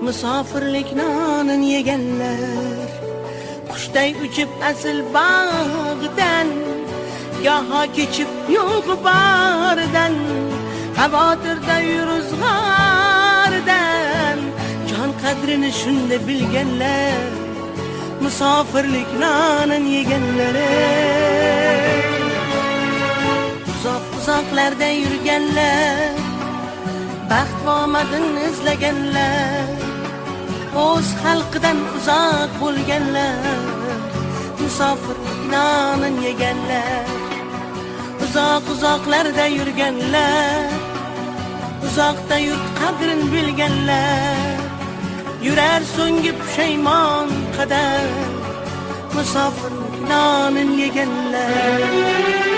musofirlik nonin yeganlar, qushday uchib asl bog'dan, goho kechib yo'q boridan, xavotirda yuruzg'ardan, jon qadrini shunda bilganlar, musofirlik nonin yeganlar. Uzoq-uzoqlarda yurganlar, baxt va omadin izlaganlar, o'z xalqidan uzoq bo'lganlar, musofirlik nonin yeganlar. Uzoq-uzoqlarda yurganlar, uzoqda yurt qadrin bilganlar, yurar so'nggi pushaymon qadar, musofirlik nonin yeganlar.